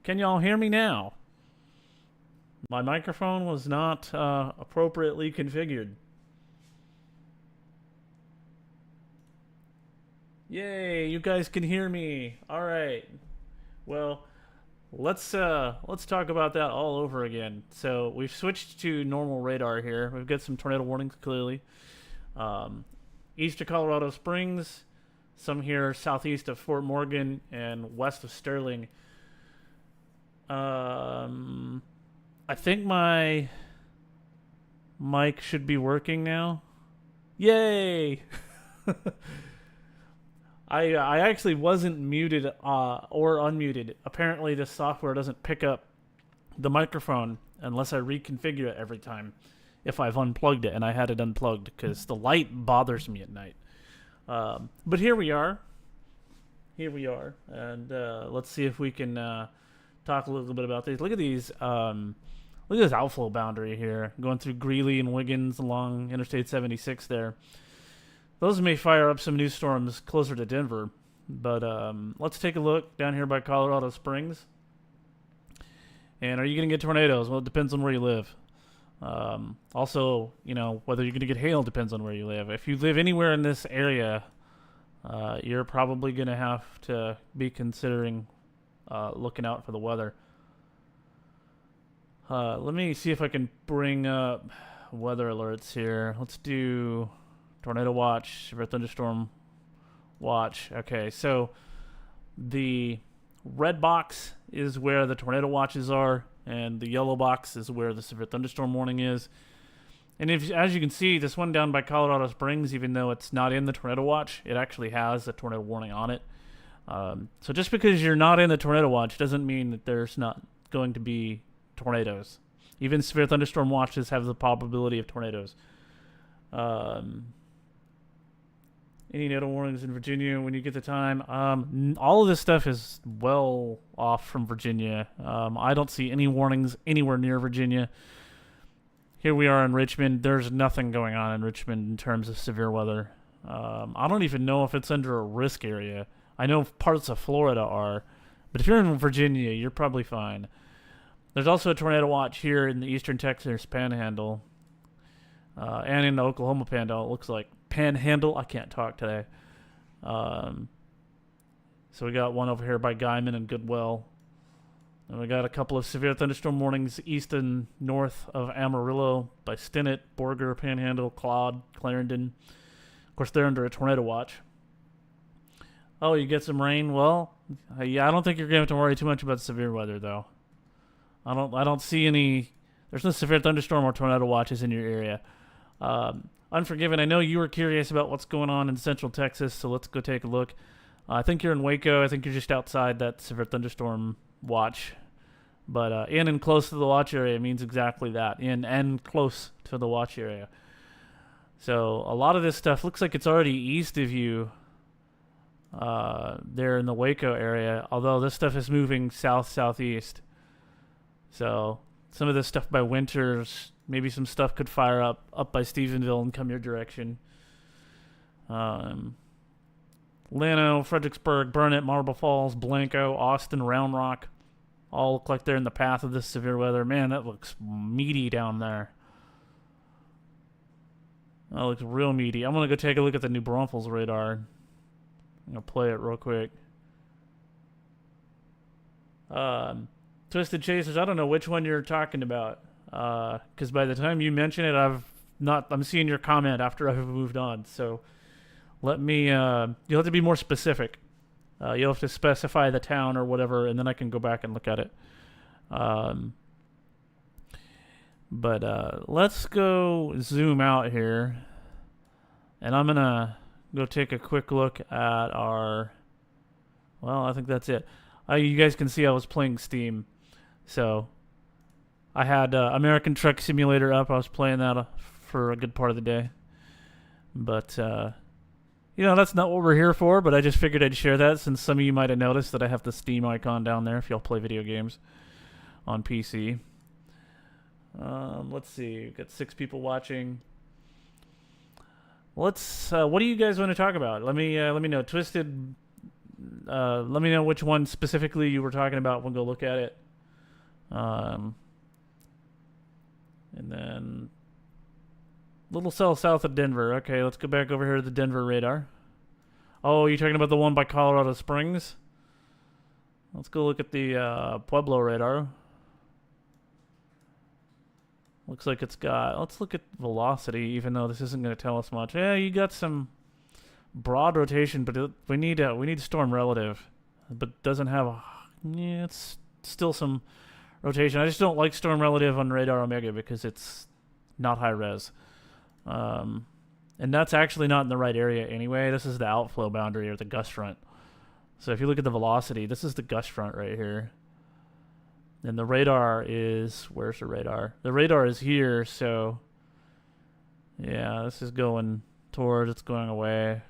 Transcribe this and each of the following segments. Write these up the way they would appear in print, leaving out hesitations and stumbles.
Can y'all hear me now? My microphone was not appropriately configured. Yay, you guys can hear me. All right. Well, let's talk about that all over again. So we've switched to normal radar here. We've got some tornado warnings clearly. Um, East of Colorado Springs, some here southeast of Fort Morgan and west of Sterling. I think my mic should be working now. Yay! I actually wasn't muted or unmuted. Apparently, this software doesn't pick up the microphone unless I reconfigure it every time if I've unplugged it, and I had it unplugged because the light bothers me at night. But here we are. Here we are. And let's see if we can talk a little bit about these. Look at these. Look at this outflow boundary here, going through Greeley and Wiggins along Interstate 76 there. Those may fire up some new storms closer to Denver. But let's take a look down here by Colorado Springs. And are you going to get tornadoes? Well, it depends on where you live. Also, you know, whether you're going to get hail depends on where you live. If you live anywhere in this area, you're probably going to have to be considering looking out for the weather. Let me see if I can bring up weather alerts here. Let's do tornado watch, severe thunderstorm watch. Okay, so the red box is where the tornado watches are, and the yellow box is where the severe thunderstorm warning is. And if, as you can see, this one down by Colorado Springs, even though it's not in the tornado watch, it actually has a tornado warning on it. So just because you're not in the tornado watch doesn't mean that there's not going to be tornadoes. Even severe thunderstorm watches have the probability of tornadoes. Any tornado warnings in Virginia when you get the time? All of this stuff is well off from Virginia. I don't see any warnings anywhere near Virginia. Here we are in Richmond. There's nothing going on in Richmond in terms of severe weather. I don't even know if it's under a risk area. I know parts of Florida are, but if you're in Virginia, you're probably fine. There's also a tornado watch here in the eastern Texas Panhandle, and in the Oklahoma Panhandle. It looks like Panhandle. I can't talk today. So we got one over here by Guyman and Goodwell. And we got a couple of severe thunderstorm warnings east and north of Amarillo by Stinnett, Borger, Panhandle, Claude, Clarendon. Of course, they're under a tornado watch. Oh, you get some rain? Well, yeah, I don't think you're going to have to worry too much about severe weather, though. I don't see any. There's no severe thunderstorm or tornado watches in your area. Unforgiven, I know you were curious about what's going on in central Texas, so let's go take a look. I think you're in Waco. I think you're just outside that severe thunderstorm watch. But in and close to the watch area means exactly that. In and close to the watch area. So a lot of this stuff looks like it's already east of you there in the Waco area, although this stuff is moving south-southeast. So some of this stuff by Winters, maybe some stuff could fire up by Stephenville and come your direction. Llano, Fredericksburg, Burnett, Marble Falls, Blanco, Austin, Round Rock, all look like they're in the path of this severe weather. Man, that looks meaty down there. That looks real meaty. I'm going to go take a look at the New Braunfels radar. I'm going to play it real quick. Twisted Chasers, I don't know which one you're talking about. Because by the time you mention it, I'm seeing your comment after I've moved on. So let me, you'll have to be more specific. You'll have to specify the town or whatever, and then I can go back and look at it. But let's go zoom out here. And I'm going to go take a quick look at our, well, I think that's it. You guys can see I was playing Steam. So I had American Truck Simulator up. I was playing that for a good part of the day. But, you know, that's not what we're here for, but I just figured I'd share that since some of you might have noticed that I have the Steam icon down there if y'all play video games on PC. Let's see. We've got 6 people watching. What do you guys want to talk about? Let me know. Twisted let me know which one specifically you were talking about. We'll go look at it. And then little cell south of Denver. Okay, let's go back over here to the Denver radar. Oh, you're talking about the one by Colorado Springs? Let's go look at the Pueblo radar. Looks like it's got... Let's look at velocity, even though this isn't going to tell us much. Yeah, you got some broad rotation, but we need storm relative. But doesn't have a... Yeah, it's still some rotation. I just don't like storm relative on radar Omega because it's not high res. And that's actually not in the right area anyway. This is the outflow boundary or the gust front. So if you look at the velocity, this is the gust front right here. And the radar is... Where's the radar? The radar is here, so... Yeah, this is going towards... It's going away.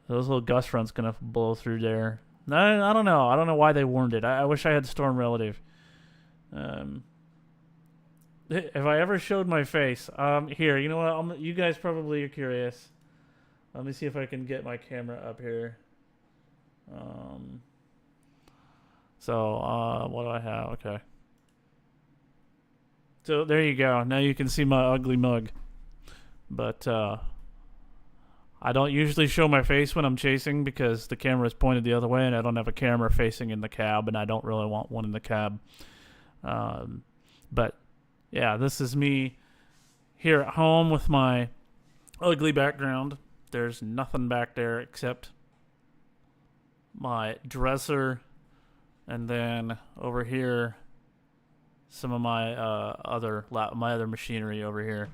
Those little gust front's going to blow through there. I don't know. I don't know why they warned it. I wish I had storm relative. If I ever showed my face... here, you know what? You guys probably are curious. Let me see if I can get my camera up here. So, what do I have? Okay. So, there you go. Now you can see my ugly mug. But, I don't usually show my face when I'm chasing because the camera is pointed the other way and I don't have a camera facing in the cab and I don't really want one in the cab. But, yeah, this is me here at home with my ugly background. There's nothing back there except my dresser. And then over here, some of my other machinery over here.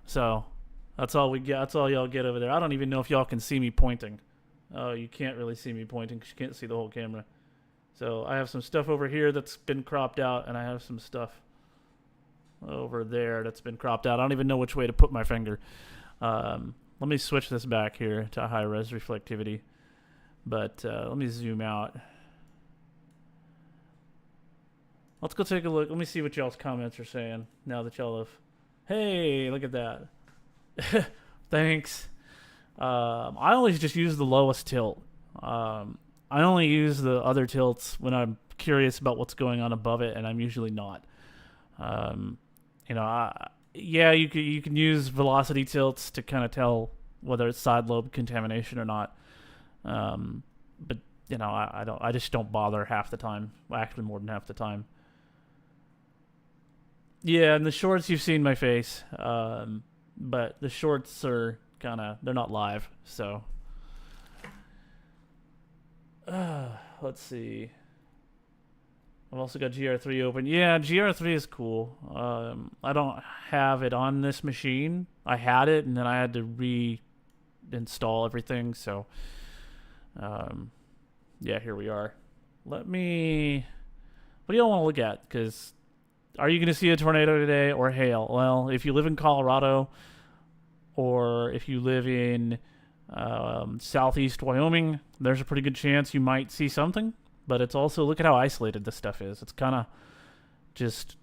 So that's all we get. That's all y'all get over there. I don't even know if y'all can see me pointing. Oh, you can't really see me pointing because you can't see the whole camera. So I have some stuff over here that's been cropped out, and I have some stuff over there that's been cropped out. I don't even know which way to put my finger. Let me switch this back here to high res reflectivity. But let me zoom out. Let's go take a look. Let me see what y'all's comments are saying now that y'all have... Hey, look at that. Thanks. I always just use the lowest tilt. I only use the other tilts when I'm curious about what's going on above it, and I'm usually not. You know, you can use velocity tilts to kind of tell whether it's side lobe contamination or not. But you know, I just don't bother half the time. Actually, more than half the time. Yeah, in the shorts you've seen my face, but the shorts are they're not live, so. Let's see. I've also got GR3 open. Yeah, GR3 is cool. I don't have it on this machine. I had it, and then I had to reinstall everything, so. Yeah, here we are. What do y'all want to look at? Because... Are you going to see a tornado today or hail? Well, if you live in Colorado or if you live in southeast Wyoming, there's a pretty good chance you might see something. But it's also, look at how isolated this stuff is. It's kind of just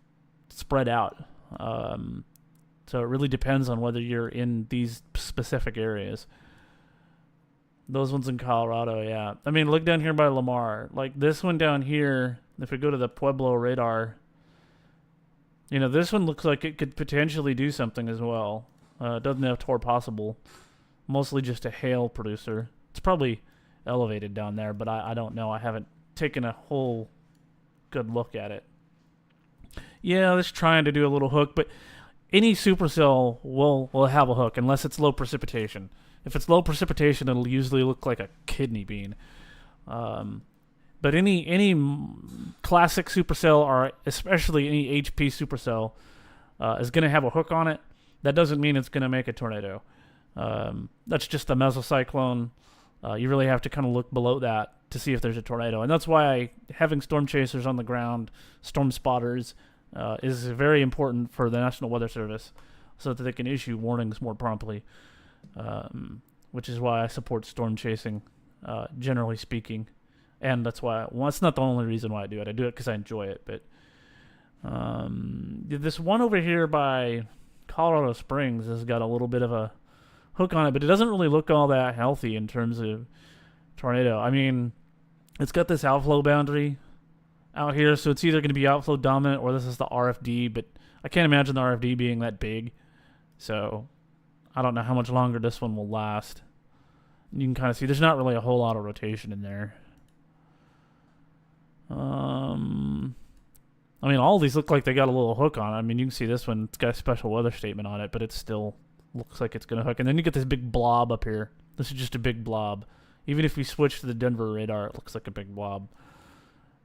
spread out. So it really depends on whether you're in these specific areas. Those ones in Colorado, yeah. I mean, look down here by Lamar. Like this one down here, if we go to the Pueblo radar... You know, this one looks like it could potentially do something as well. It doesn't have tor possible. Mostly just a hail producer. It's probably elevated down there, but I don't know. I haven't taken a whole good look at it. Yeah, it's trying to do a little hook, but any supercell will have a hook unless it's low precipitation. If it's low precipitation, it'll usually look like a kidney bean. But any classic supercell, or especially any HP supercell, is going to have a hook on it. That doesn't mean it's going to make a tornado. That's just a mesocyclone. You really have to kind of look below that to see if there's a tornado. And that's why having storm chasers on the ground, storm spotters, is very important for the National Weather Service so that they can issue warnings more promptly, which is why I support storm chasing, generally speaking. And that's why, well, it's not the only reason why I do it. I do it because I enjoy it. But this one over here by Colorado Springs has got a little bit of a hook on it, but it doesn't really look all that healthy in terms of tornado. I mean, it's got this outflow boundary out here, so it's either going to be outflow dominant or this is the RFD, but I can't imagine the RFD being that big. So I don't know how much longer this one will last. You can kind of see there's not really a whole lot of rotation in there. I mean, all these look like they got a little hook on it. I mean, you can see this one, it's got a special weather statement on it, but it still looks like it's going to hook. And then you get this big blob up here. This is just a big blob. Even if we switch to the Denver radar, it looks like a big blob.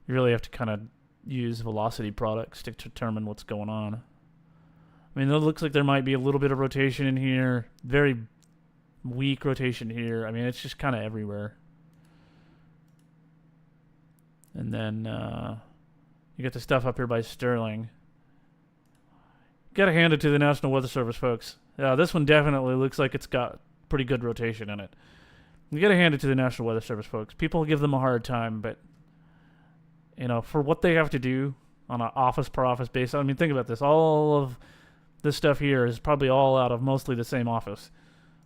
You really have to kind of use velocity products to determine what's going on. I mean, it looks like there might be a little bit of rotation in here. Very weak rotation here. I mean, it's just kind of everywhere. And then you get the stuff up here by Sterling. Gotta hand it to the National Weather Service, folks. This one definitely looks like it's got pretty good rotation in it. You gotta hand it to the National Weather Service, folks. People give them a hard time, but you know, for what they have to do on an office per office basis. I mean, think about this. All of this stuff here is probably all out of mostly the same office.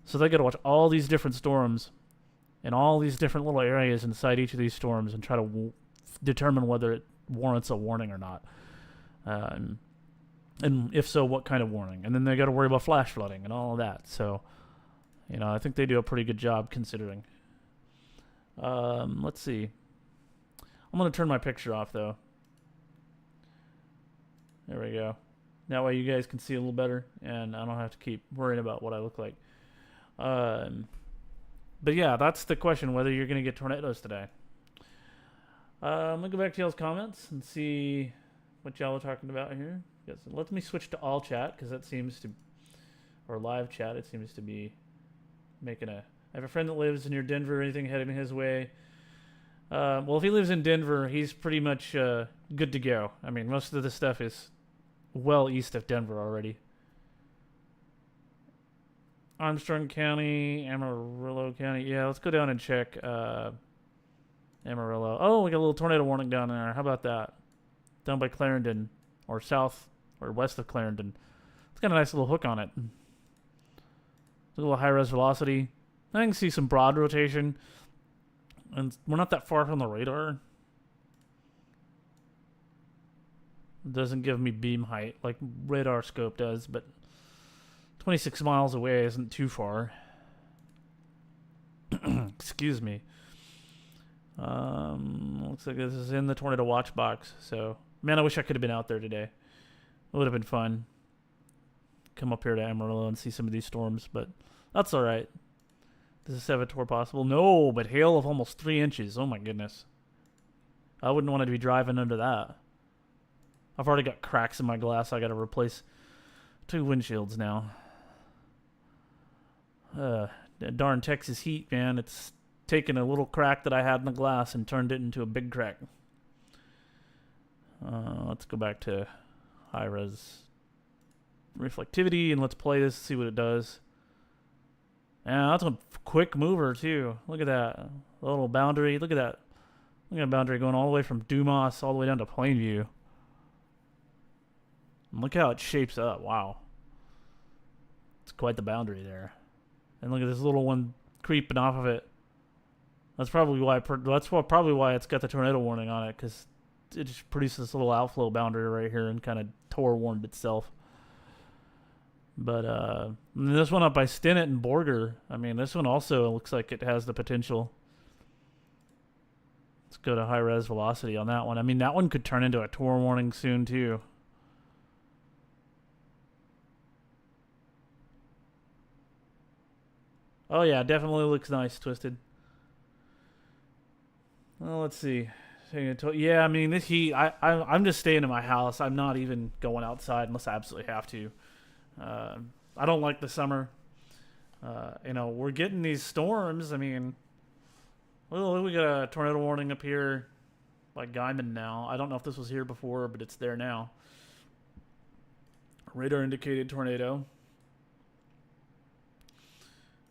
So they gotta watch all these different storms and all these different little areas inside each of these storms and try to determine whether it warrants a warning or not. And if so, what kind of warning? And then they got to worry about flash flooding and all of that. So, you know, I think they do a pretty good job considering. Let's see. I'm going to turn my picture off, though. There we go. That way you guys can see a little better, and I don't have to keep worrying about what I look like. But yeah, that's the question, whether you're going to get tornadoes today. I'm going to go back to y'all's comments and see what y'all are talking about here. Yes, let me switch to all chat, because that seems to, or live chat, it seems to be making a, I have a friend that lives near Denver, anything heading his way. Well, if he lives in Denver, he's pretty much good to go. I mean, most of the stuff is well east of Denver already. Armstrong County, Amarillo County. Yeah, let's go down and check Amarillo. Oh, we got a little tornado warning down there. How about that? Down by Clarendon, or south, or west of Clarendon. It's got a nice little hook on it. A little high-res velocity. I can see some broad rotation. And we're not that far from the radar. It doesn't give me beam height like radar scope does, but 26 miles away isn't too far. Excuse me. Looks like this is in the tornado watch box. So, man, I wish I could have been out there today. It would have been fun. Come up here to Amarillo and see some of these storms, but that's all right. Does a Savitar possible? No, but hail of almost 3 inches. Oh my goodness. I wouldn't want to be driving under that. I've already got cracks in my glass. I got to replace 2 windshields now. That darn Texas heat, man. It's taken a little crack that I had in the glass and turned it into a big crack. Let's go back to high-res reflectivity and let's play this, see what it does. Yeah, that's a quick mover, too. Look at that. A little boundary. Look at that. Look at that boundary going all the way from Dumas all the way down to Plainview. And look how it shapes up. Wow. It's quite the boundary there. And look at this little one creeping off of it. That's probably why it's got the tornado warning on it, because it just produces this little outflow boundary right here and kind of Tor warned itself. But this one up by Stinnett and Borger, I mean, this one also looks like it has the potential. Let's go to high-res velocity on that one. I mean, that one could turn into a Tor warning soon, too. Oh, yeah, definitely looks nice, Twisted. Well, let's see. Yeah, I mean, this heat, I'm just staying in my house. I'm not even going outside unless I absolutely have to. I don't like the summer. You know, we're getting these storms. I mean, well, we got a tornado warning up here by Guyman now. I don't know if this was here before, but it's there now. Radar indicated tornado.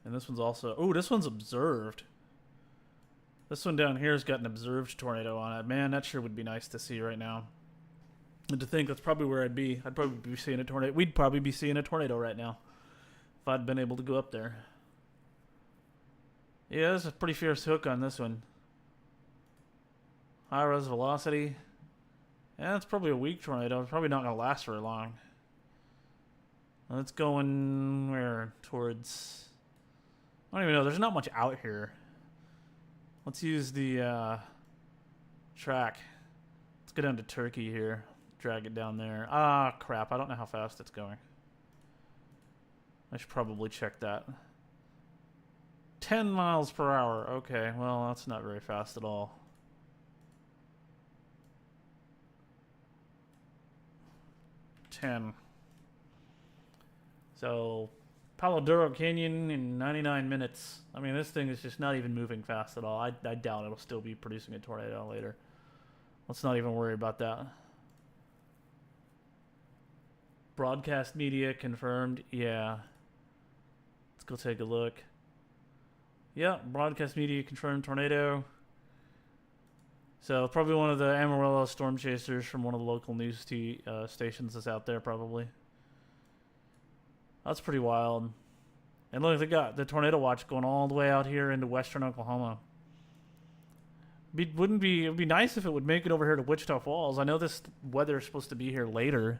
And this one's also... Oh, this one's observed. This one down here has got an observed tornado on it. Man, that sure would be nice to see right now. And to think that's probably where I'd be. I'd probably be seeing a tornado. We'd probably be seeing a tornado right now if I'd been able to go up there. Yeah, there's a pretty fierce hook on this one. High res velocity. Yeah, it's probably a weak tornado. It's probably not going to last very long. Let's go in where? Towards... I don't even know. There's not much out here. Let's use the track. Let's go down to Turkey here. Drag it down there. Ah, crap. I don't know how fast it's going. I should probably check that. 10 miles per hour. Okay, well, that's not very fast at all. So, Palo Duro Canyon in 99 minutes. I mean, this thing is just not even moving fast at all. I doubt it'll still be producing a tornado later. Let's not even worry about that. Broadcast media confirmed. Yeah. Let's go take a look. Yeah, broadcast media confirmed tornado. So probably one of the Amarillo storm chasers from one of the local news stations is out there probably. That's pretty wild. And look, they got the tornado watch going all the way out here into western Oklahoma. It would be nice if it would make it over here to Wichita Falls. I know this weather is supposed to be here later.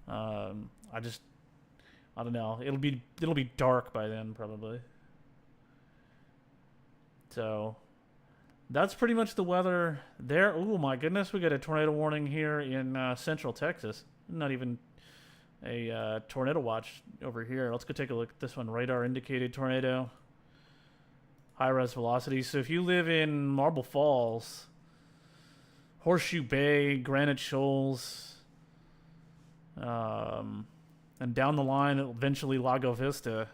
I don't know. It'll be dark by then probably. So that's pretty much the weather there. Oh my goodness, we got a tornado warning here in central Texas. Not even a tornado watch over here. Let's go take a look at this one. Radar indicated tornado. High res velocity. So if you live in Marble Falls, Horseshoe Bay, Granite Shoals, and down the line, eventually Lago Vista,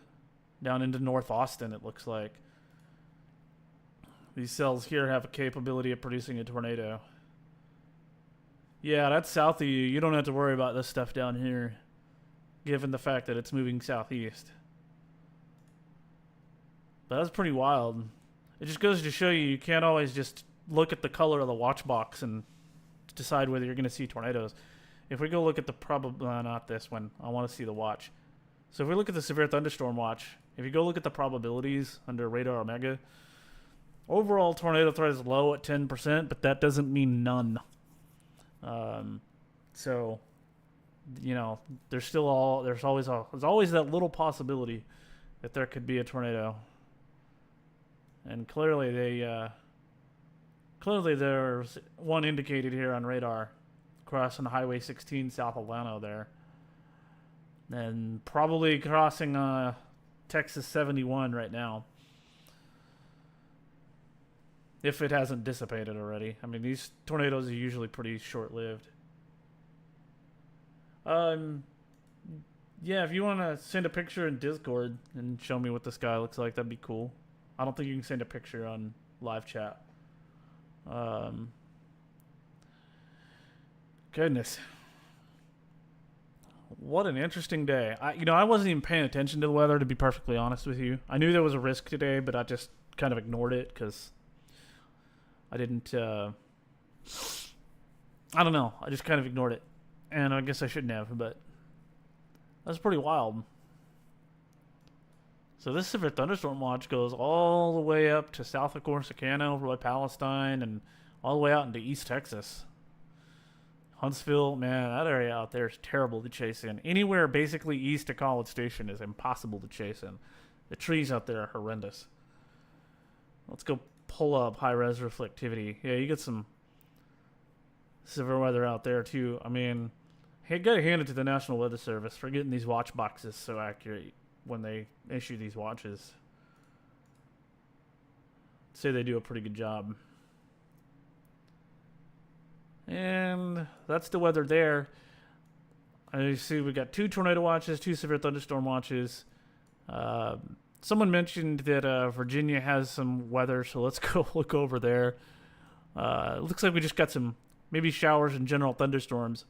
down into North Austin, it looks like. These cells here have a capability of producing a tornado. Yeah, that's south of you. You don't have to worry about this stuff down here, given the fact that it's moving southeast. But that's pretty wild. It just goes to show you can't always just look at the color of the watch box and decide whether you're going to see tornadoes. If we go look at the not this one. I want to see the watch. So if we look at the severe thunderstorm watch, if you go look at the probabilities under Radar Omega, overall tornado threat is low at 10%, but that doesn't mean none. So, you know, there's always that little possibility that there could be a tornado. And clearly there's one indicated here on radar crossing Highway 16 south of Llano there. And probably crossing Texas 71 right now. If it hasn't dissipated already. I mean, these tornadoes are usually pretty short-lived. Yeah, if you want to send a picture in Discord and show me what this guy looks like, that'd be cool. I don't think you can send a picture on live chat. Goodness. What an interesting day. I wasn't even paying attention to the weather, to be perfectly honest with you. I knew there was a risk today, but I just kind of ignored it because I didn't, I don't know. I just kind of ignored it. And I guess I shouldn't have, but that's pretty wild. So this severe thunderstorm watch goes all the way up to south of Corsicana, over by Palestine, and all the way out into East Texas. Huntsville, man, that area out there is terrible to chase in. Anywhere basically east of College Station is impossible to chase in. The trees out there are horrendous. Let's go pull up high-res reflectivity. Yeah, you get some severe weather out there, too. I mean, hey, gotta hand it to the National Weather Service for getting these watch boxes so accurate when they issue these watches. I'd say they do a pretty good job. And that's the weather there. I see we got 2 tornado watches, 2 severe thunderstorm watches. Someone mentioned that Virginia has some weather, so let's go look over there. It looks like we just got some maybe showers and general thunderstorms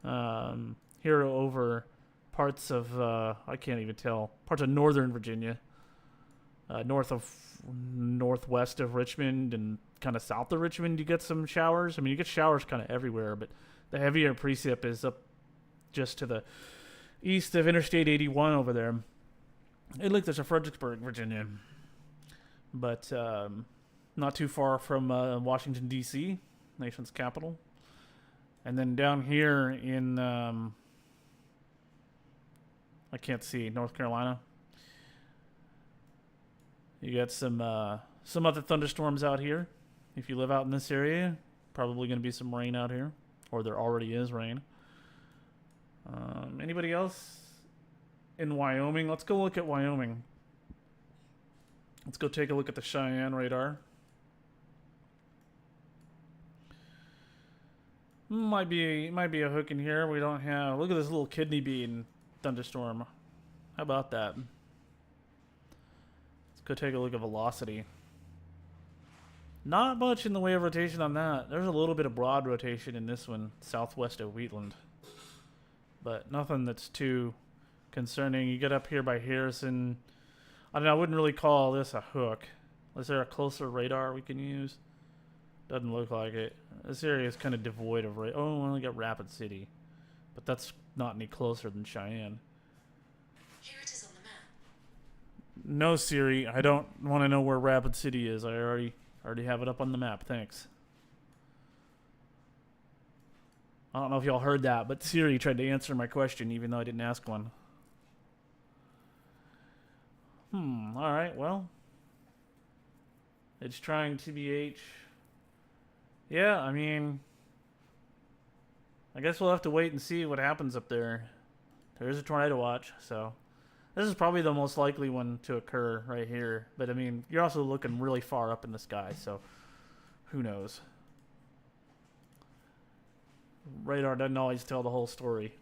here over parts of, I can't even tell, parts of northern Virginia, northwest of Richmond and kind of south of Richmond. You get some showers. I mean, you get showers kind of everywhere, but the heavier precip is up just to the east of Interstate 81 over there. Hey, look, there's a Fredericksburg, Virginia. but not too far from Washington D.C., nation's capital. And then down here in I can't see, North Carolina, you got some other thunderstorms out here. If you live out in this area, probably going to be some rain out here, or there already is rain. Anybody else in Wyoming? Let's go look at Wyoming. Let's go take a look at the Cheyenne radar. Might be a hook in here. We don't have. Look at this little kidney bean thunderstorm. How about that? Let's go take a look at velocity. Not much in the way of rotation on that. There's a little bit of broad rotation in this one, southwest of Wheatland, but nothing that's too concerning. You get up here by Harrison. I don't know. I wouldn't really call this a hook. Is there a closer radar we can use? Doesn't look like it. This area is kind of devoid of radar. Oh, we only got Rapid City, but that's not any closer than Cheyenne. Here it is on the map. No, Siri, I don't want to know where Rapid City is. I already have it up on the map. Thanks. I don't know if y'all heard that, but Siri tried to answer my question even though I didn't ask one. All right, well. It's trying TBH. Yeah, I mean, I guess we'll have to wait and see what happens up there. There is a tornado watch, so this is probably the most likely one to occur right here. But I mean, you're also looking really far up in the sky, so who knows? Radar doesn't always tell the whole story.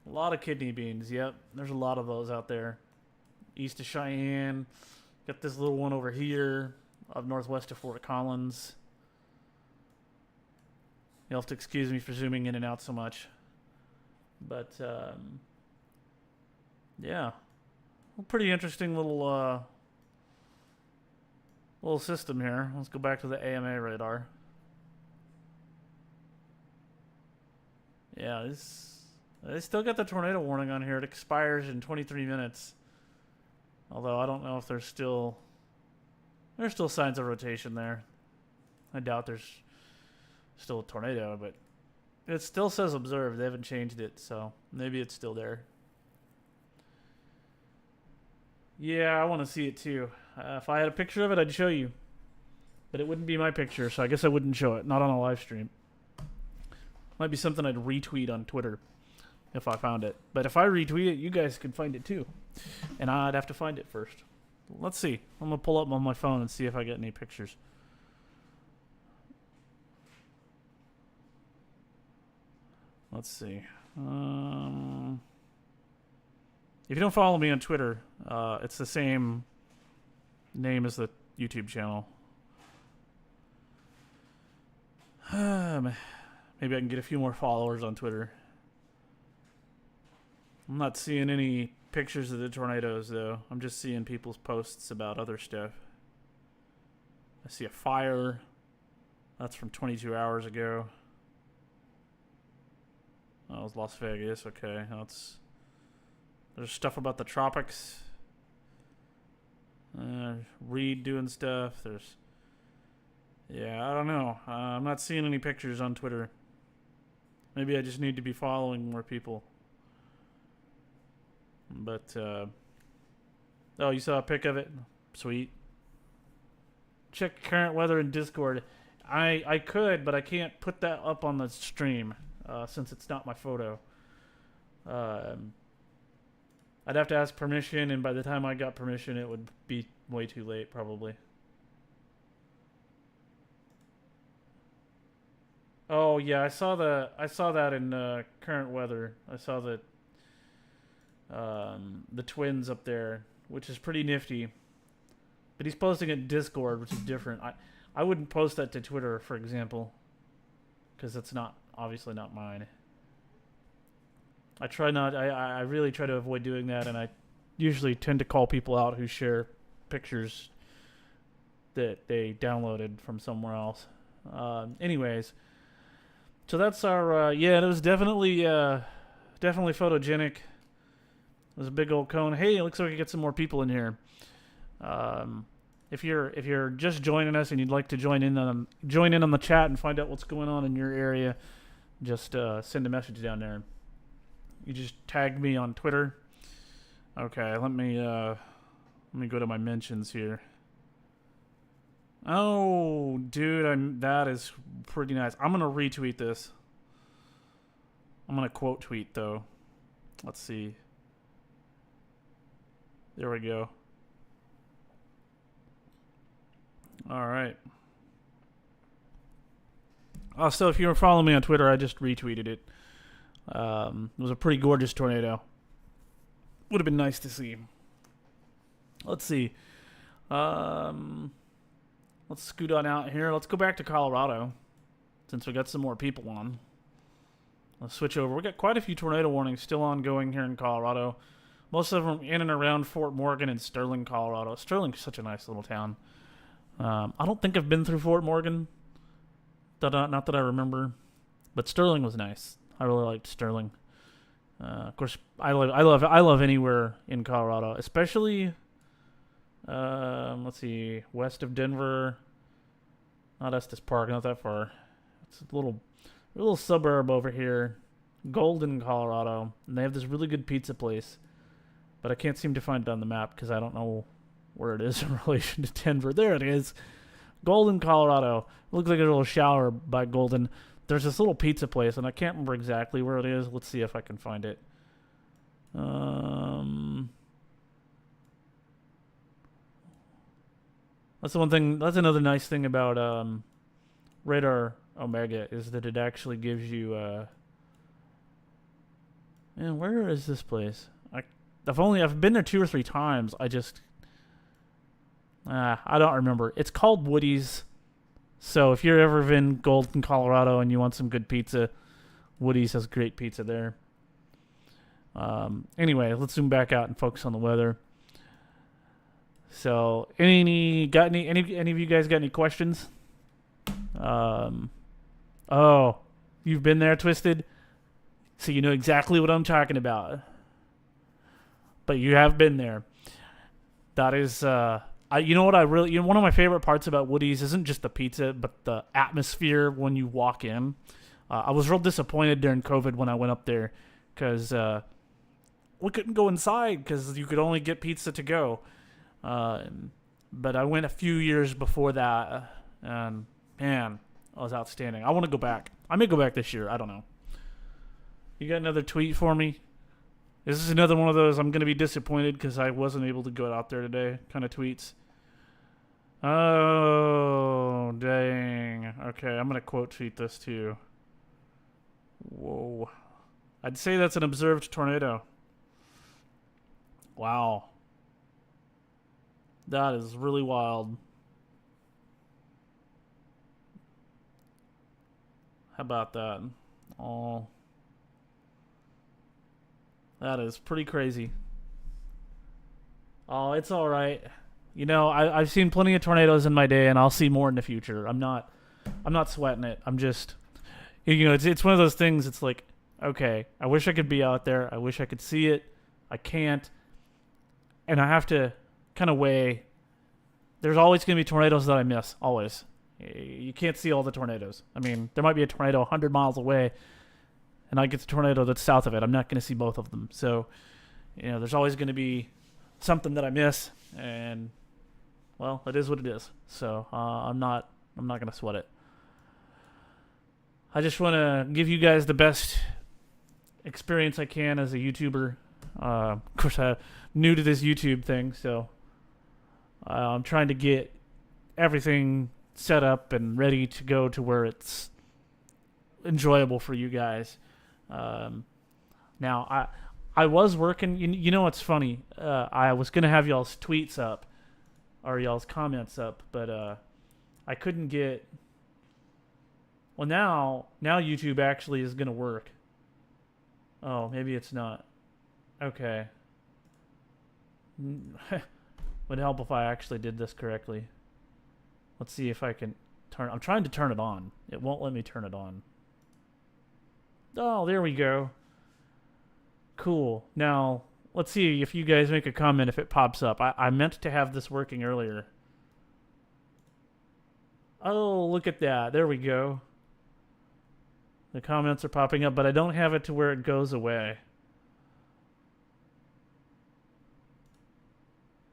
A lot of kidney beans, yep. There's a lot of those out there. East of Cheyenne. Got this little one over here. Up northwest of Fort Collins. You'll have to excuse me for zooming in and out so much. But, yeah. A pretty interesting little system here. Let's go back to the AMA radar. Yeah, they still got the tornado warning on here. It expires in 23 minutes. Although I don't know if there's still signs of rotation there. I doubt there's still a tornado, but it still says observed. They haven't changed it, so maybe it's still there. Yeah, I want to see it too. If I had a picture of it, I'd show you. But it wouldn't be my picture, so I guess I wouldn't show it. Not on a live stream. Might be something I'd retweet on Twitter if I found it. But if I retweet it, you guys could find it too. And I'd have to find it first. Let's see. I'm going to pull up on my phone and see if I get any pictures. Let's see. If you don't follow me on Twitter, it's the same name as the YouTube channel. Maybe I can get a few more followers on Twitter. I'm not seeing any pictures of the tornadoes, though. I'm just seeing people's posts about other stuff. I see a fire. That's from 22 hours ago. Oh, it was Las Vegas. Okay, there's stuff about the tropics. Reed doing stuff. Yeah, I don't know. I'm not seeing any pictures on Twitter. Maybe I just need to be following more people. But, oh, you saw a pic of it? Sweet. Check current weather in Discord. I could, but I can't put that up on the stream, since it's not my photo. I'd have to ask permission, and by the time I got permission, it would be way too late, probably. Oh yeah, I saw that in current weather. I saw that the twins up there, which is pretty nifty. But he's posting it in Discord, which is different. I wouldn't post that to Twitter, for example, because it's obviously not mine. I really try to avoid doing that, and I usually tend to call people out who share pictures that they downloaded from somewhere else. Anyways, so that's our, yeah, it was definitely photogenic. There's a big old cone. Hey, it looks like we get some more people in here. If you're just joining us and you'd like to join in on the chat and find out what's going on in your area, just send a message down there. You just tag me on Twitter. Okay, let me go to my mentions here. Oh, dude, that is pretty nice. I'm gonna retweet this. I'm gonna quote tweet though. Let's see. There we go. All right. So if you were following me on Twitter, I just retweeted it. It was a pretty gorgeous tornado. Would have been nice to see. Let's see. Let's scoot on out here. Let's go back to Colorado, since we got some more people on. Let's switch over. We got quite a few tornado warnings still ongoing here in Colorado. Most of them in and around Fort Morgan and Sterling, Colorado. Sterling's such a nice little town. I don't think I've been through Fort Morgan. Not that I remember, but Sterling was nice. I really liked Sterling. Of course, I love anywhere in Colorado, especially. Let's see, west of Denver. Not Estes Park, not that far. It's a little suburb over here, Golden, Colorado, and they have this really good pizza place, but I can't seem to find it on the map because I don't know where it is in relation to Denver. There it is, Golden, Colorado. It looks like a little shower by Golden. There's this little pizza place, and I can't remember exactly where it is. Let's see if I can find it. That's the one thing. That's another nice thing about Radar Omega is that it actually gives you. Man, where is this place? I've been there 2 or 3 times. I don't remember. It's called Woody's. So if you're ever in Golden, Colorado, and you want some good pizza, Woody's has great pizza there. Anyway, let's zoom back out and focus on the weather. So, any of you guys got any questions? Oh, you've been there, Twisted, so you know exactly what I'm talking about. But you have been there. That is, one of my favorite parts about Woody's isn't just the pizza, but the atmosphere when you walk in. I was real disappointed during COVID when I went up there because we couldn't go inside because you could only get pizza to go. But I went a few years before that, and man, it was outstanding. I want to go back. I may go back this year. I don't know. You got another tweet for me? This is another one of those I'm going to be disappointed because I wasn't able to go out there today kind of tweets. Oh, dang. Okay, I'm going to quote tweet this too. Whoa. I'd say that's an observed tornado. Wow. That is really wild. How about that? Oh. That is pretty crazy. Oh, it's all right. You know, I've seen plenty of tornadoes in my day, and I'll see more in the future. I'm not sweating it. I'm just, you know, it's one of those things. It's like, okay, I wish I could be out there. I wish I could see it. I can't, and I have to kind of weigh. There's always going to be tornadoes that I miss. Always. You can't see all the tornadoes. I mean, there might be a tornado 100 miles away, and I get the tornado that's south of it. I'm not going to see both of them. So, you know, there's always going to be something that I miss, and well, it is what it is. So I'm not going to sweat it. I just want to give you guys the best experience I can as a YouTuber. Of course, I'm new to this YouTube thing, so I'm trying to get everything set up and ready to go to where it's enjoyable for you guys. Now, I was working. You know what's funny? I was gonna have y'all's tweets up or y'all's comments up, but I couldn't get. Well, now YouTube actually is gonna work. Oh, maybe it's not. Okay. Would help if I actually did this correctly. Let's see if I can turn. I'm trying to turn it on. It won't let me turn it on. Oh, there we go. Cool. Now, let's see if you guys make a comment if it pops up. I meant to have this working earlier. Oh, look at that. There we go. The comments are popping up, but I don't have it to where it goes away.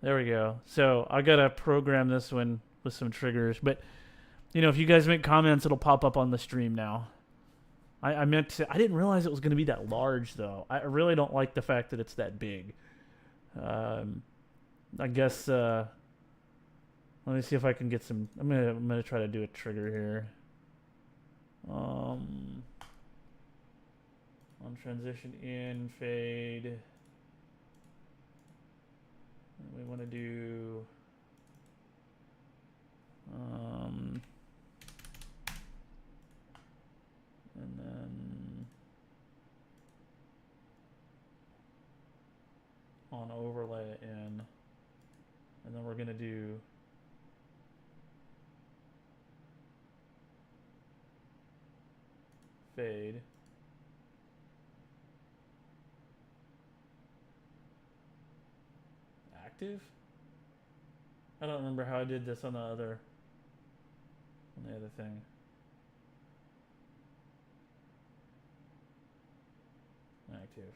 There we go. So I gotta program this one with some triggers. But, if you guys make comments, it'll pop up on the stream now. I meant to... I didn't realize it was going to be that large, though. I really don't like the fact that it's that big. I guess... let me see if I can get some... I'm gonna try to do a trigger here. On transition in, fade... We want to do... and then on overlay it in, and then we're going to do fade. Active? I don't remember how I did this on the other thing. Active.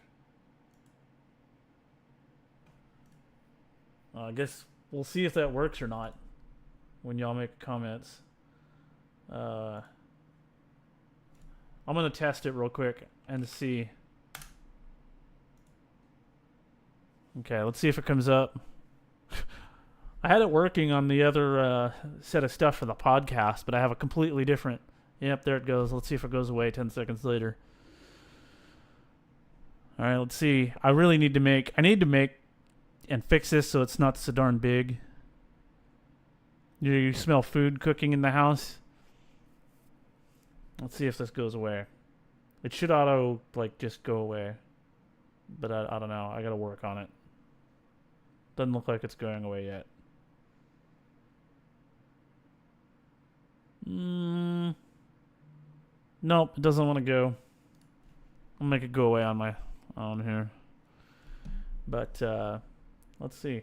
I guess we'll see if that works or not when y'all make comments. I'm gonna test it real quick and see. Okay, let's see if it comes up. I had it working on the other set of stuff for the podcast, but I have a completely different... Yep, there it goes. Let's see if it goes away 10 seconds later. All right, let's see. I really need to make... I need to make and fix this so it's not so darn big. You smell food cooking in the house? Let's see if this goes away. It should auto, just go away. But I don't know. I gotta work on it. Doesn't look like it's going away yet. Nope, it doesn't want to go. I'll make it go away on my own here. But let's see.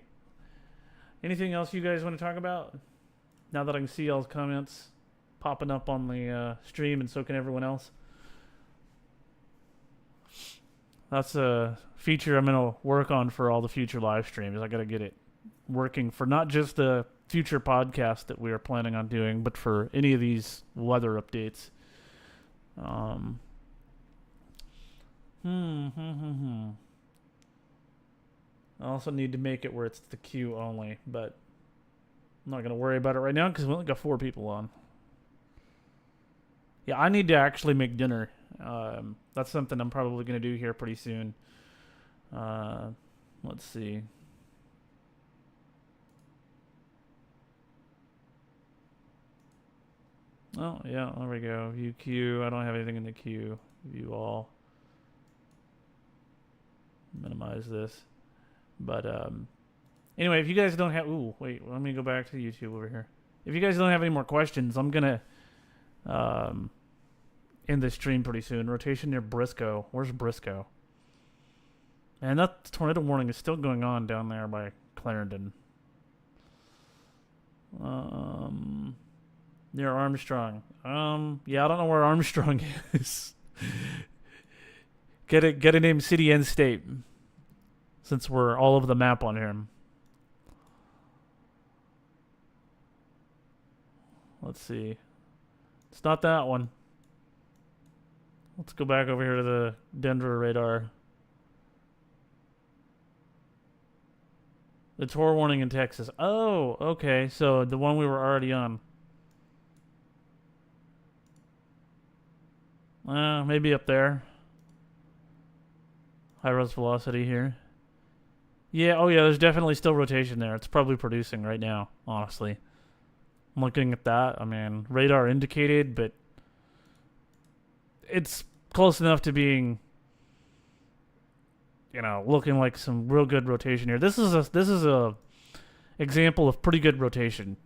Anything else you guys want to talk about? Now that I can see y'all's comments popping up on the stream, and so can everyone else. That's a feature I'm going to work on for all the future live streams. I got to get it working for not just the future podcast that we are planning on doing, but for any of these weather updates. I also need to make it where it's the queue only, but I'm not going to worry about it right now because we only got 4 people on. Yeah, I need to actually make dinner. That's something I'm probably going to do here pretty soon. Let's see. Oh, yeah, there we go. View queue. I don't have anything in the queue. View all. Minimize this. But, anyway, if you guys don't have... Ooh, wait, let me go back to YouTube over here. If you guys don't have any more questions, I'm going to end the stream pretty soon. Rotation near Briscoe. Where's Briscoe? Man, that tornado warning is still going on down there by Clarendon. Near Armstrong. Yeah, I don't know where Armstrong is. Get a name city and state, since we're all over the map on here. Let's see. It's not that one. Let's go back over here to the Denver radar. The tornado warning in Texas. Oh, okay. So the one we were already on. Maybe up there. High res velocity here. Yeah, oh yeah, there's definitely still rotation there. It's probably producing right now, honestly. I'm looking at that. I mean, radar indicated, but it's close enough to being, looking like some real good rotation here. This is a example of pretty good rotation.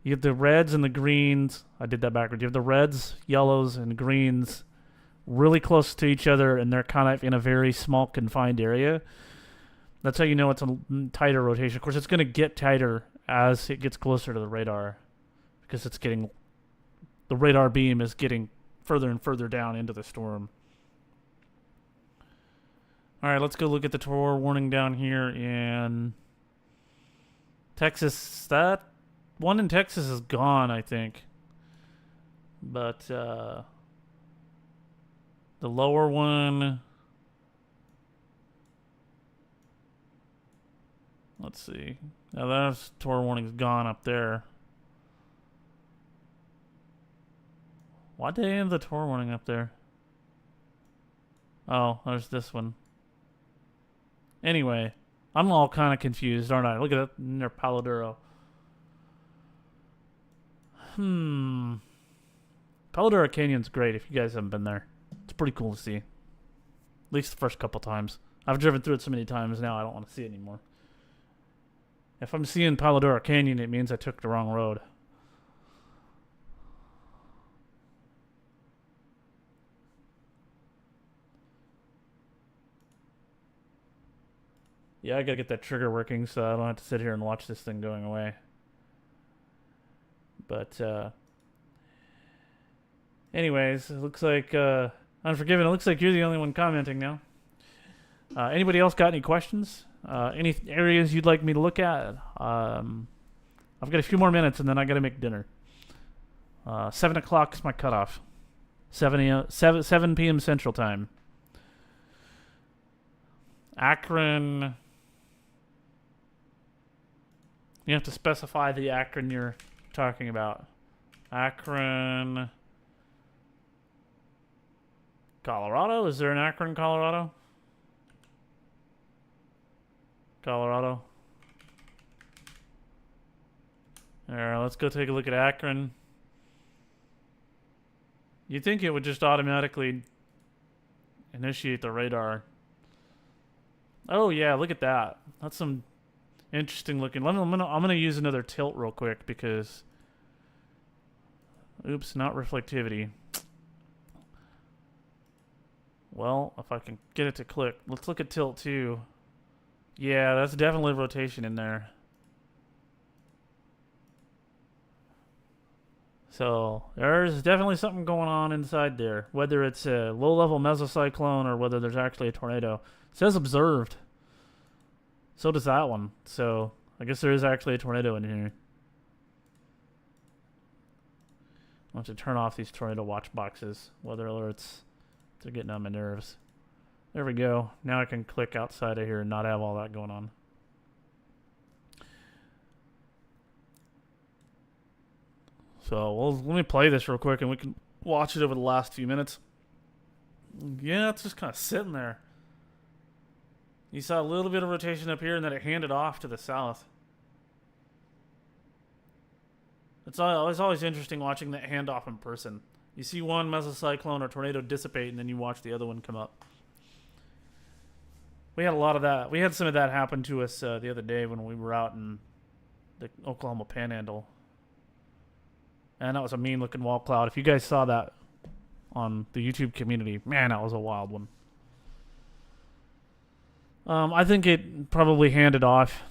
You have the reds and the greens. I did that backwards. You have the reds, yellows, and greens really close to each other, and they're kind of in a very small confined area. That's how you know it's a tighter rotation. Of course, it's going to get tighter as it gets closer to the radar because the radar beam is getting further and further down into the storm. All right, let's go look at the tornado warning down here in Texas. That one in Texas is gone, I think. But the lower one, let's see. Now that tornado warning's gone up there. Why'd they end the tornado warning up there? Oh, there's this one. Anyway, I'm all kind of confused, aren't I? Look at that near Palo Duro. Palo Duro Canyon's great if you guys haven't been there. It's pretty cool to see. At least the first couple times. I've driven through it so many times now I don't want to see it anymore. If I'm seeing Palo Duro Canyon, it means I took the wrong road. Yeah, I gotta get that trigger working so I don't have to sit here and watch this thing going away. But, anyways, it looks like, Unforgiven, it looks like you're the only one commenting now. Anybody else got any questions? Any areas you'd like me to look at? I've got a few more minutes and then I gotta make dinner. 7 o'clock is my cutoff. 7 p.m. Central Time. Akron. You have to specify the Akron you're talking about. Akron, Colorado? Is there an Akron, Colorado? Colorado. Alright, let's go take a look at Akron. You'd think it would just automatically initiate the radar. Oh yeah, look at that. That's some interesting looking. I'm gonna use another tilt real quick because, oops, not reflectivity. Well, if I can get it to click, let's look at tilt 2. Yeah, that's definitely rotation in there. So there's definitely something going on inside there. Whether it's a low-level mesocyclone or whether there's actually a tornado. It says observed. So does that one. So I guess there is actually a tornado in here. I want to turn off these tornado watch boxes. Weather alerts. They're getting on my nerves. There we go. Now I can click outside of here and not have all that going on. So let me play this real quick and we can watch it over the last few minutes. Yeah, it's just kind of sitting there. You saw a little bit of rotation up here and then it handed off to the south. It's always interesting watching that handoff in person. You see one mesocyclone or tornado dissipate and then you watch the other one come up. We had a lot of that. We had some of that happen to us the other day when we were out in the Oklahoma Panhandle. And that was a mean looking wall cloud. If you guys saw that on the YouTube community, man, that was a wild one. I think it probably handed off,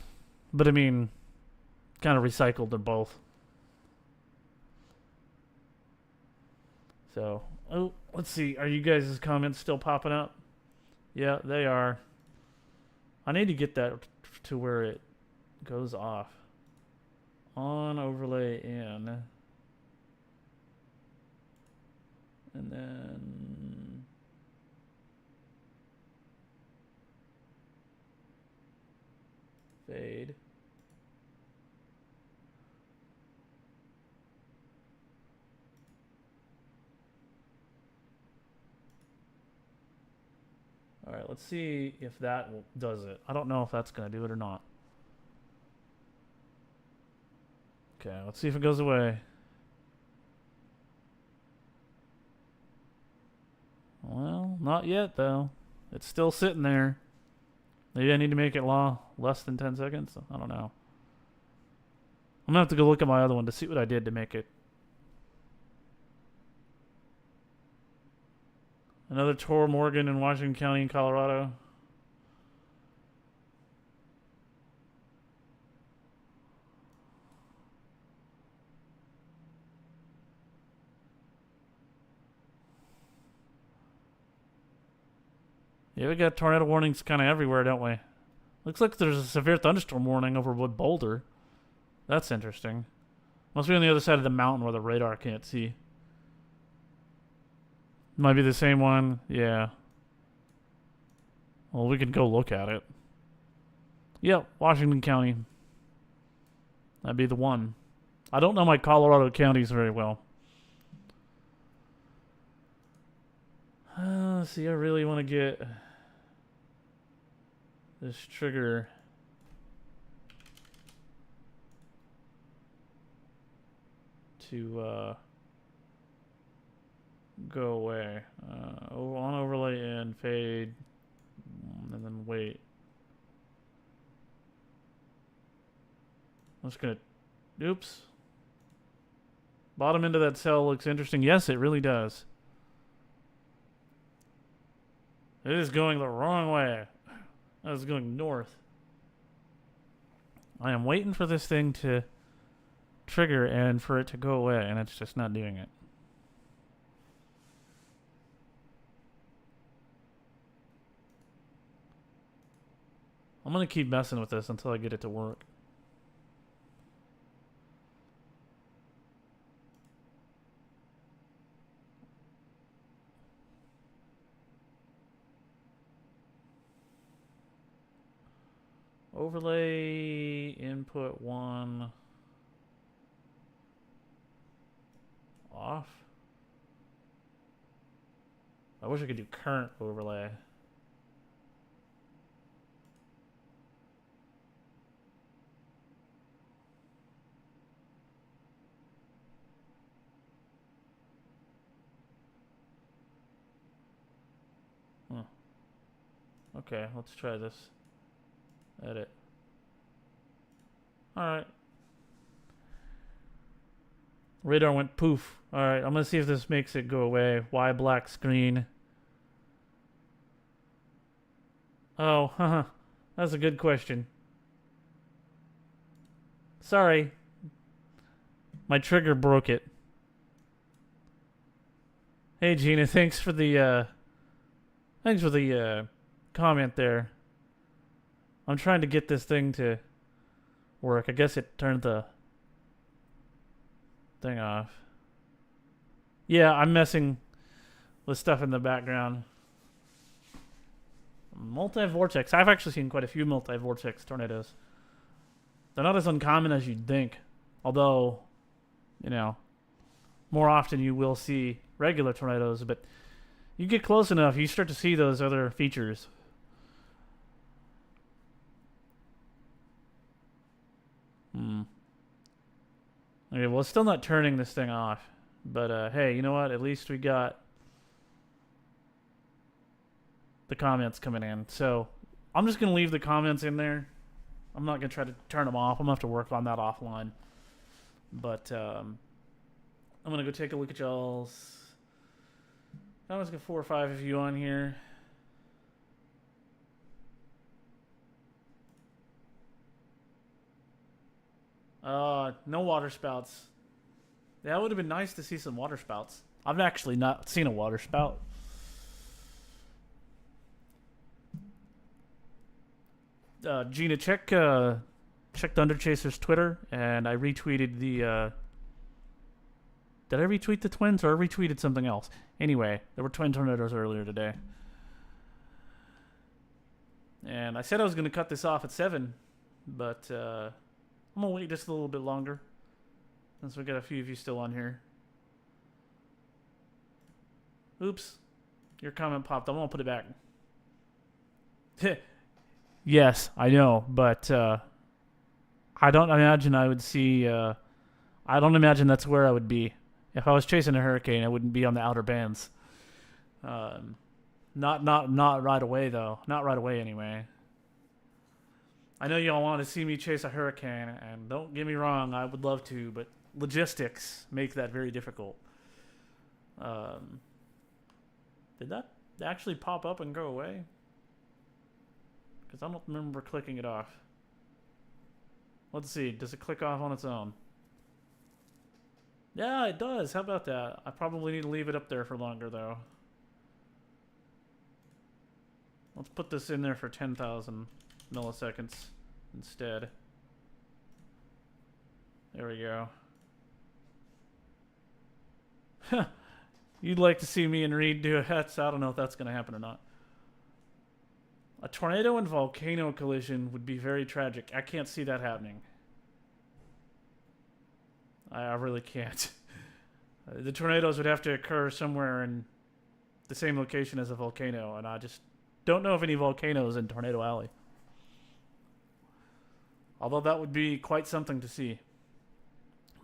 but I mean, kind of recycled them both. So, oh, let's see. Are you guys' comments still popping up? Yeah, they are. I need to get that to where it goes off. On, overlay, in. And then fade. All right, let's see if that does it. I don't know if that's going to do it or not. Okay, let's see if it goes away. Well, not yet, though. It's still sitting there. Maybe I need to make it less than 10 seconds. I don't know. I'm going to have to go look at my other one to see what I did to make it. Another Tor Morgan in Washington County in Colorado. Yeah, we got tornado warnings kind of everywhere, don't we? Looks like there's a severe thunderstorm warning over Wood Boulder. That's interesting. Must be on the other side of the mountain where the radar can't see. Might be the same one. Yeah. Well, we could go look at it. Yep, Washington County. That'd be the one. I don't know my Colorado counties very well. See, I really want to get this trigger to go away. On overlay and fade, and then wait. I'm just gonna. Oops. Bottom end of that cell looks interesting. Yes, it really does. It is going the wrong way. That is going north. I am waiting for this thing to trigger and for it to go away, and it's just not doing it. I'm gonna keep messing with this until I get it to work. Overlay input 1 off. I wish I could do current overlay. Huh. Okay, let's try this. Edit. Alright. Radar went poof. Alright, I'm gonna see if this makes it go away. Why black screen? Oh, haha. That's a good question. Sorry. My trigger broke it. Hey Gina, thanks for the comment there. I'm trying to get this thing to work. I guess it turned the thing off. Yeah, I'm messing with stuff in the background. Multi-vortex. I've actually seen quite a few multi-vortex tornadoes. They're not as uncommon as you'd think. Although, you know, more often you will see regular tornadoes. But you get close enough, you start to see those other features. Okay, well, it's still not turning this thing off. But, hey, you know what? At least we got the comments coming in. So, I'm just going to leave the comments in there. I'm not going to try to turn them off. I'm going to have to work on that offline. But, I'm going to go take a look at y'all's. I was got 4 or 5 of you on here. No water spouts. Yeah, it would have been nice to see some water spouts. I've actually not seen a water spout. Gina, check Thunder Chaser's Twitter, and I retweeted the. Did I retweet the twins, or I retweeted something else? Anyway, there were twin tornadoes earlier today. And I said I was going to cut this off at 7, but I'm going to wait just a little bit longer, since we got a few of you still on here. Oops. Your comment popped. I'm going to put it back. Yes, I know, but I don't imagine I would see... I don't imagine that's where I would be. If I was chasing a hurricane, I wouldn't be on the outer bands. Not right away, though. Not right away, anyway. I know y'all want to see me chase a hurricane, and don't get me wrong, I would love to, but logistics make that very difficult. Did that actually pop up and go away? Because I don't remember clicking it off. Let's see, does it click off on its own? Yeah, it does. How about that? I probably need to leave it up there for longer, though. Let's put this in there for 10,000 milliseconds instead. There we go. You'd like to see me and Reed do it. I don't know if that's going to happen or not. A tornado and volcano collision would be very tragic. I can't see that happening. I really can't. The tornadoes would have to occur somewhere in the same location as a volcano, and I just don't know of any volcanoes in Tornado Alley. Although that would be quite something to see.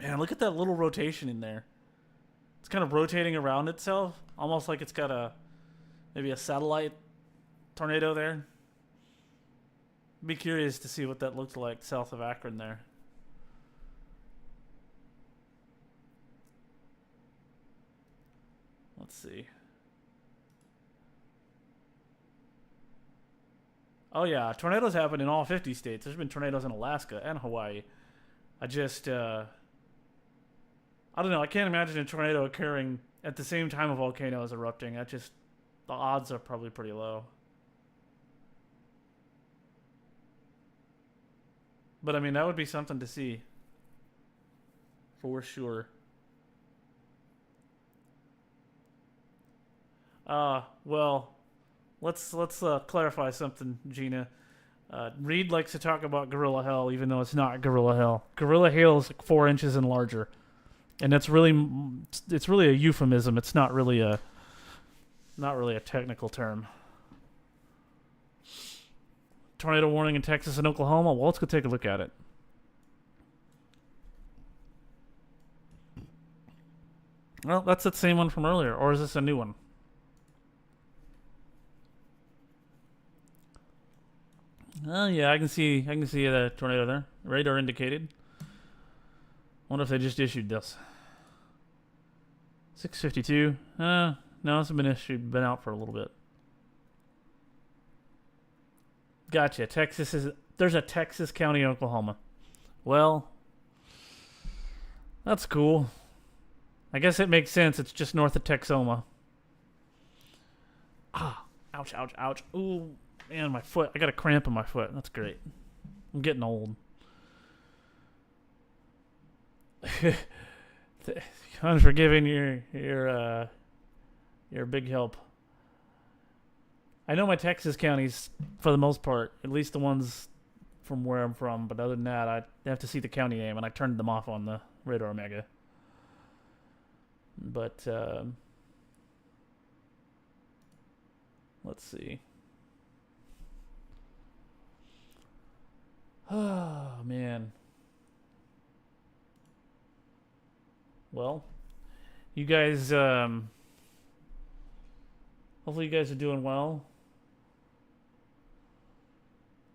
Man, look at that little rotation in there. It's kind of rotating around itself, almost like it's got maybe a satellite tornado there. Be curious to see what that looks like south of Akron there. Let's see. Oh yeah, tornadoes happen in all 50 states. There's been tornadoes in Alaska and Hawaii. I don't know. I can't imagine a tornado occurring at the same time a volcano is erupting. The odds are probably pretty low. But I mean, that would be something to see. For sure. Well, let's clarify something, Gina. Reed likes to talk about Gorilla Hell, even though it's not Gorilla Hell. Gorilla Hell is like 4 inches and larger, and it's really a euphemism. It's not really a technical term. Tornado warning in Texas and Oklahoma. Well, let's go take a look at it. Well, that's the same one from earlier, or is this a new one? Oh yeah, I can see the tornado there. Radar indicated. Wonder if they just issued this. 652. No, it's been out for a little bit. Gotcha. There's a Texas County, Oklahoma. Well, that's cool. I guess it makes sense. It's just north of Texoma. Ah, ouch, ouch, ouch. Ooh, man, my foot. I got a cramp in my foot. That's great. I'm getting old. Thanks for giving your big help. I know my Texas counties, for the most part, at least the ones from where I'm from, but other than that, I have to see the county name, and I turned them off on the Radar Omega. But, let's see. Oh, man. Well, you guys, hopefully you guys are doing well.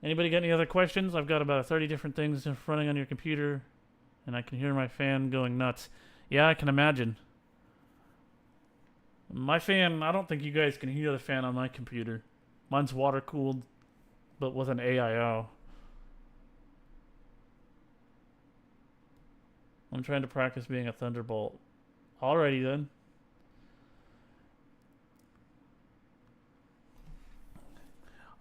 Anybody got any other questions? I've got about 30 different things running on your computer, and I can hear my fan going nuts. Yeah, I can imagine. My fan, I don't think you guys can hear the fan on my computer. Mine's water cooled, but with an AIO. I'm trying to practice being a Thunderbolt. Alrighty then.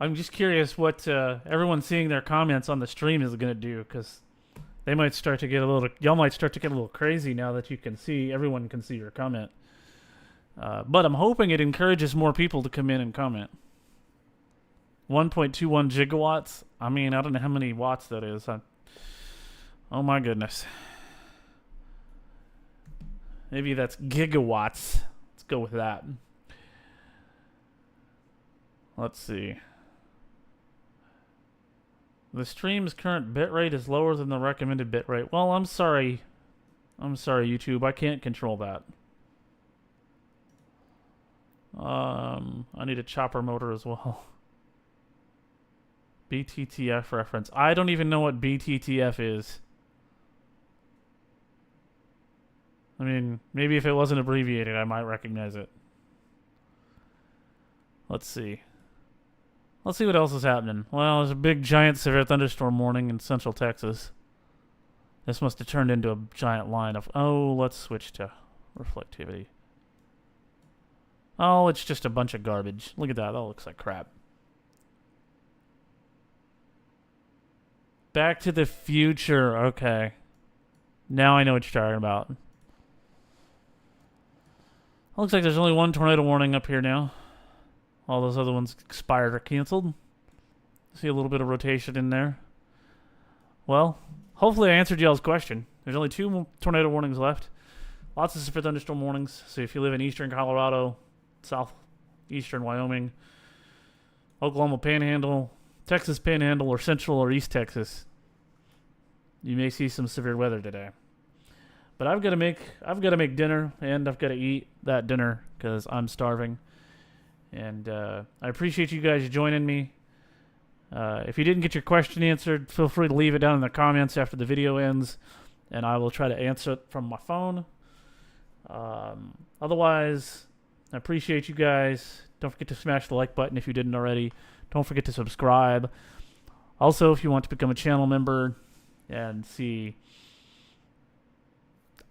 I'm just curious what everyone seeing their comments on the stream is going to do, because they might start to get y'all might start to get a little crazy now that everyone can see your comment. But I'm hoping it encourages more people to come in and comment. 1.21 gigawatts. I mean, I don't know how many watts that is. Oh my goodness. Maybe that's gigawatts. Let's go with that. Let's see. The stream's current bitrate is lower than the recommended bitrate. Well, I'm sorry. I'm sorry, YouTube. I can't control that. I need a chopper motor as well. BTTF reference. I don't even know what BTTF is. I mean, maybe if it wasn't abbreviated, I might recognize it. Let's see. Let's see what else is happening. Well, there's a big, giant, severe thunderstorm warning in central Texas. This must have turned into a giant line of... Oh, let's switch to reflectivity. Oh, it's just a bunch of garbage. Look at that. That looks like crap. Back to the Future. Okay. Now I know what you're talking about. Looks like there's only one tornado warning up here now. All those other ones expired or canceled. See a little bit of rotation in there. Well, hopefully I answered y'all's question. There's only 2 tornado warnings left. Lots of severe thunderstorm warnings. So if you live in eastern Colorado, southeastern Wyoming, Oklahoma Panhandle, Texas Panhandle, or Central or East Texas, you may see some severe weather today. But I've got to make dinner, and I've got to eat that dinner because I'm starving. And I appreciate you guys joining me. If you didn't get your question answered, feel free to leave it down in the comments after the video ends, and I will try to answer it from my phone. Otherwise, I appreciate you guys. Don't forget to smash the like button if you didn't already. Don't forget to subscribe. Also, if you want to become a channel member and see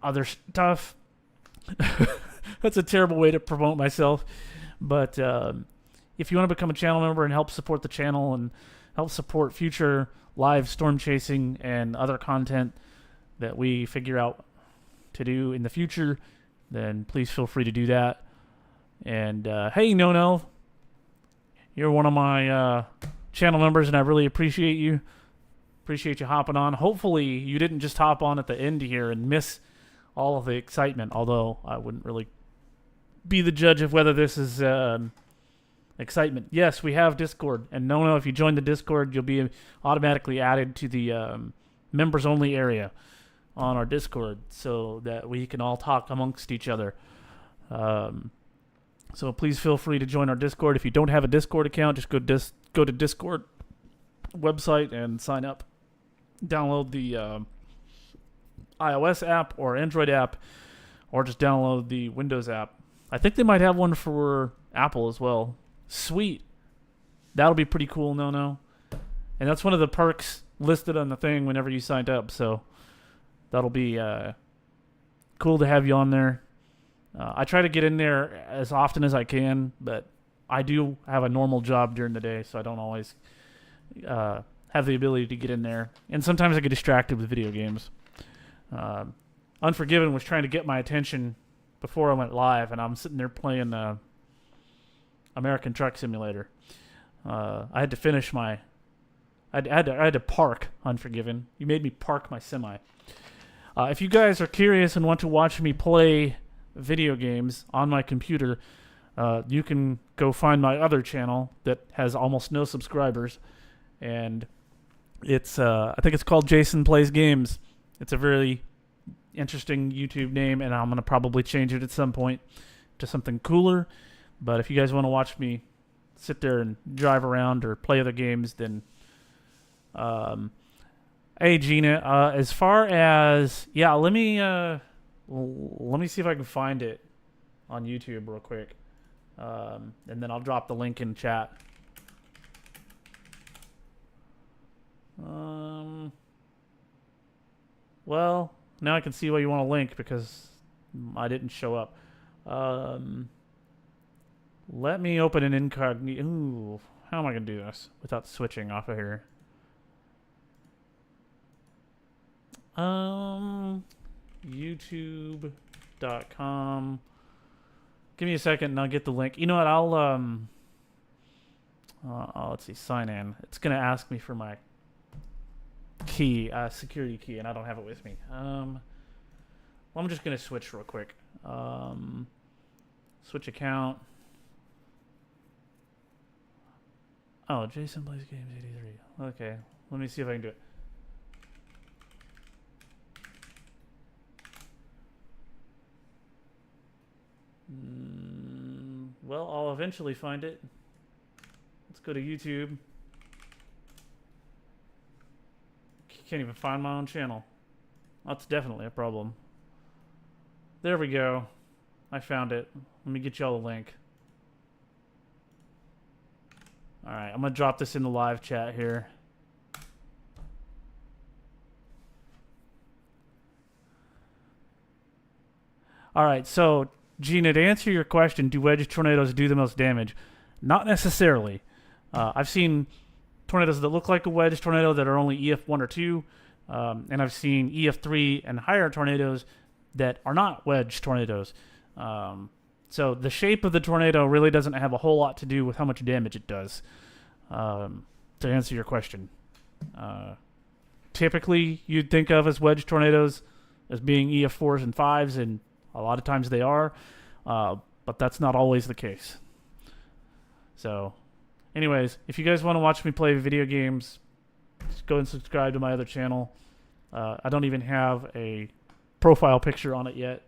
other stuff, that's a terrible way to promote myself. But if you want to become a channel member and help support the channel and help support future live storm chasing and other content that we figure out to do in the future, then please feel free to do that. And hey, No, you're one of my channel members, and I really appreciate you. Appreciate you hopping on. Hopefully, you didn't just hop on at the end here and miss all of the excitement, although I wouldn't really be the judge of whether this is excitement. Yes, we have Discord, and No, if you join the Discord, you'll be automatically added to the members-only area on our Discord so that we can all talk amongst each other. So please feel free to join our Discord. If you don't have a Discord account, just go to Discord website and sign up. Download the iOS app or Android app, or just download the Windows app. I think they might have one for Apple as well. Sweet. That'll be pretty cool, No. And that's one of the perks listed on the thing whenever you signed up, so that'll be cool to have you on there. I try to get in there as often as I can, but I do have a normal job during the day, so I don't always have the ability to get in there. And sometimes I get distracted with video games. Unforgiven was trying to get my attention before I went live, and I'm sitting there playing American Truck Simulator. I had to finish my... I had to park Unforgiven. You made me park my semi. If you guys are curious and want to watch me play video games on my computer, you can go find my other channel that has almost no subscribers, and it's I think it's called Jason Plays Games. It's a very interesting YouTube name, and I'm gonna probably change it at some point to something cooler. But if you guys want to watch me sit there and drive around or play other games, then hey Gina, as far as let me see if I can find it on YouTube real quick, and then I'll drop the link in chat. Well, now I can see why you want a link because I didn't show up. Let me open an incognito. Ooh, how am I gonna do this without switching off of here? YouTube.com. Give me a second and I'll get the link. You know what? Let's see. Sign in. It's gonna ask me for my key, security key, and I don't have it with me. Well, I'm just gonna switch real quick. Switch account. Oh, Jason Plays Games 83. Okay, let me see if I can do it. Well, I'll eventually find it. Let's go to YouTube. Can't even find my own channel. That's definitely a problem. There we go. I found it. Let me get y'all a link. Alright, I'm going to drop this in the live chat here. Alright, so Gina, to answer your question, do wedge tornadoes do the most damage? Not necessarily. I've seen tornadoes that look like a wedge tornado that are only EF1 or 2. And I've seen EF3 and higher tornadoes that are not wedge tornadoes. So the shape of the tornado really doesn't have a whole lot to do with how much damage it does. To answer your question, typically you'd think of as wedge tornadoes as being EF4s and 5s, and a lot of times they are, but that's not always the case. So, anyways, if you guys want to watch me play video games, just go and subscribe to my other channel. I don't even have a profile picture on it yet.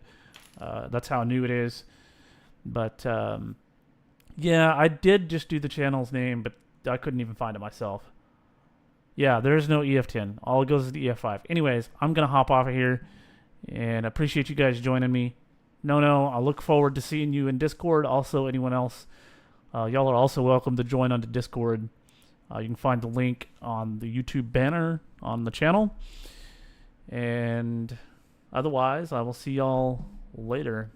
That's how new it is. But yeah, I did just do the channel's name, but I couldn't even find it myself. Yeah, there's no EF10. All it goes is the EF5. Anyways, I'm going to hop off of here, and I appreciate you guys joining me. No, I look forward to seeing you in Discord. Also, anyone else, y'all are also welcome to join onto Discord. You can find the link on the YouTube banner on the channel. And otherwise, I will see y'all later.